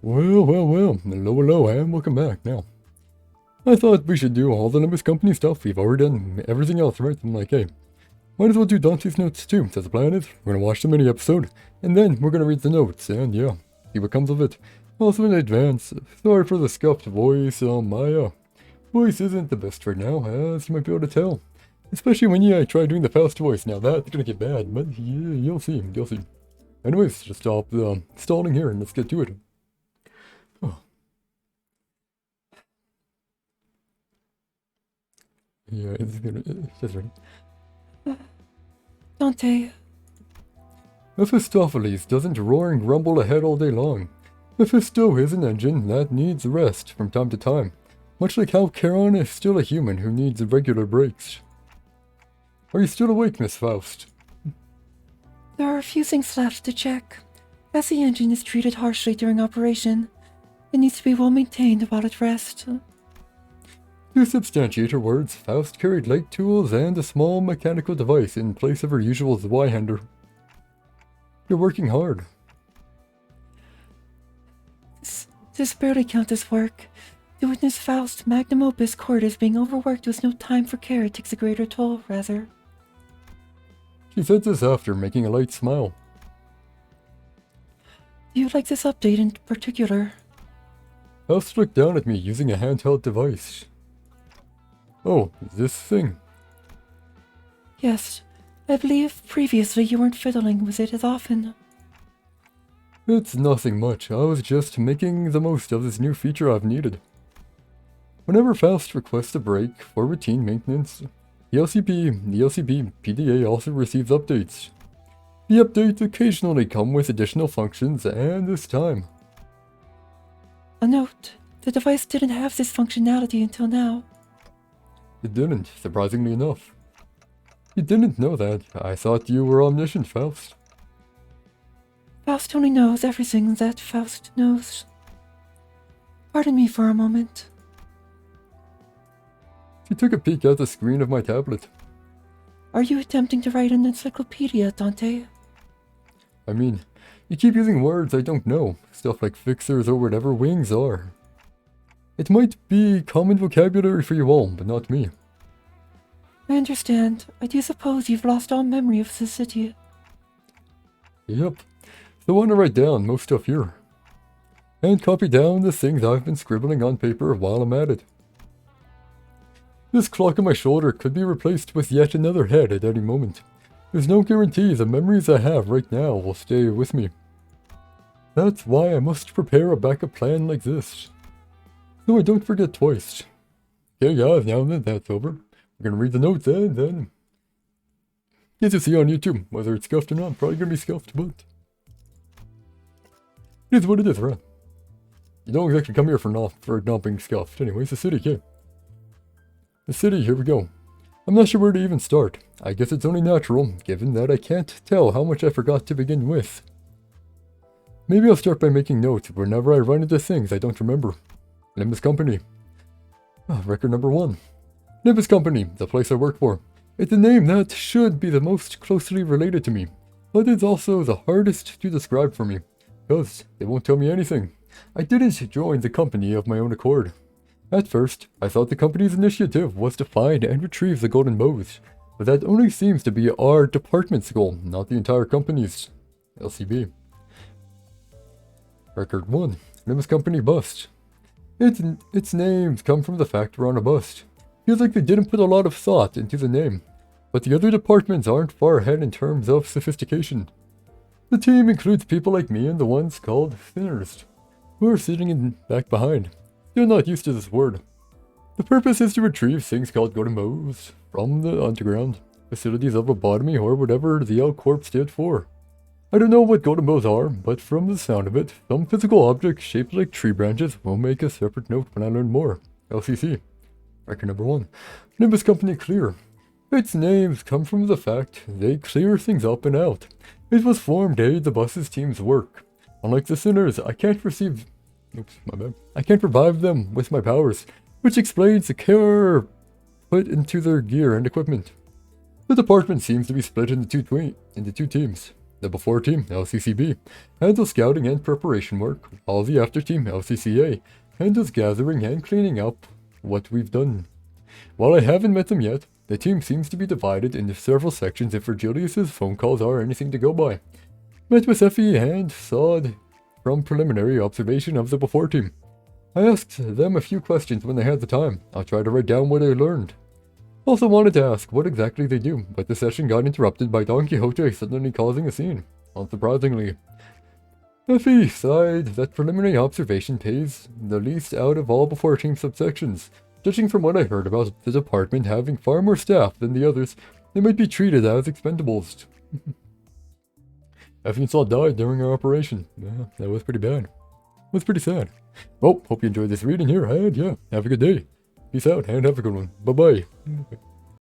Well, hello, and welcome back. Now, I thought we should do all the Nimbus Company stuff. We've already done everything else, right? I'm like, hey, might as well do Dante's notes too. So the plan is, we're gonna watch the mini episode, and then we're gonna read the notes, and yeah, see what comes of it. Also in advance, sorry for the scuffed voice. My voice isn't the best right now, as you might be able to tell. Especially when I try doing the fast voice. Now that's gonna get bad, but yeah, you'll see. Anyways, just stop stalling here and let's get to it. Oh. Yeah, it's ready. Dante. Mephistopheles doesn't roar and grumble ahead all day long. Mephisto is an engine that needs rest from time to time, much like how Charon is still a human who needs regular breaks. Are you still awake, Miss Faust? There are a few things left to check. As the engine is treated harshly during operation, it needs to be well maintained while at rest. To substantiate her words, Faust carried light tools and a small mechanical device in place of her usual Zweihander. You're working hard. This barely counts as work. To witness Faust's magnum opus Cordis being overworked with no time for care takes a greater toll, rather. She said this after making a light smile. Do you like this update in particular? Faust looked down at me using a handheld device. Oh, this thing. Yes, I believe previously you weren't fiddling with it as often. It's nothing much. I was just making the most of this new feature I've needed. Whenever Faust requests a break for routine maintenance, the LCP PDA also receives updates. The updates occasionally come with additional functions, and this time. A note. The device didn't have this functionality until now. It didn't, surprisingly enough. You didn't know that. I thought you were omniscient, Faust. Faust only knows everything that Faust knows. Pardon me for a moment. She took a peek at the screen of my tablet. Are you attempting to write an encyclopedia, Dante? I mean, you keep using words I don't know. Stuff like fixers or whatever wings are. It might be common vocabulary for you all, but not me. I understand. I do suppose you've lost all memory of the city. Yep. So I want to write down most stuff here. And copy down the things I've been scribbling on paper while I'm at it. This clock on my shoulder could be replaced with yet another head at any moment. There's no guarantee the memories I have right now will stay with me. That's why I must prepare a backup plan like this, so I don't forget twice. Okay guys, now that that's over, we're gonna read the notes and then... As you see on YouTube, whether it's scuffed or not, probably gonna be scuffed, but... It is what it is, right? You don't exactly come here for not being scuffed. Anyways, the city, okay. The city, here we go. I'm not sure where to even start. I guess it's only natural, given that I can't tell how much I forgot to begin with. Maybe I'll start by making notes whenever I run into things I don't remember. Nimbus Company. Record number 1. Nimbus Company, the place I work for. It's a name that should be the most closely related to me, but it's also the hardest to describe for me, because they won't tell me anything. I didn't join the company of my own accord. At first, I thought the company's initiative was to find and retrieve the golden bows, but that only seems to be our department's goal, not the entire company's. LCB. Record 1. Nimbus Company Bust. Its names come from the fact we're on a bust. Feels like they didn't put a lot of thought into the name, but the other departments aren't far ahead in terms of sophistication. The team includes people like me and the ones called thinners, who are sitting in back behind. Still not used to this word. The purpose is to retrieve things called golden bows from the underground facilities of lobotomy or whatever the L Corp stood for. I don't know what golden bows are, but from the sound of it, some physical object shaped like tree branches will make a separate note when I learn more. LCC. Record number 1. Nimbus Company Clear. Its names come from the fact they clear things up and out. It was formed to aid the bus's team's work. Unlike the sinners, I can't receive... Oops, my bad. I can't revive them with my powers, which explains the care put into their gear and equipment. The department seems to be split into two teams. The before team, LCCB, handles scouting and preparation work, while the after team, LCCA, handles gathering and cleaning up what we've done. While I haven't met them yet, the team seems to be divided into several sections if Virgilius's phone calls are anything to go by. Met with Effie and Sod from preliminary observation of the before team. I asked them a few questions when they had the time. I'll try to write down what I learned. Also wanted to ask what exactly they do, but the session got interrupted by Don Quixote suddenly causing a scene, unsurprisingly. Effie sighed that preliminary observation pays the least out of all before team subsections. Judging from what I heard about the department having far more staff than the others, they might be treated as expendables. Effie and Saul died during our operation. Yeah, that was pretty bad. It was pretty sad. Well, hope you enjoyed this reading here, and yeah, have a good day. Peace out, and have a good one. Bye-bye.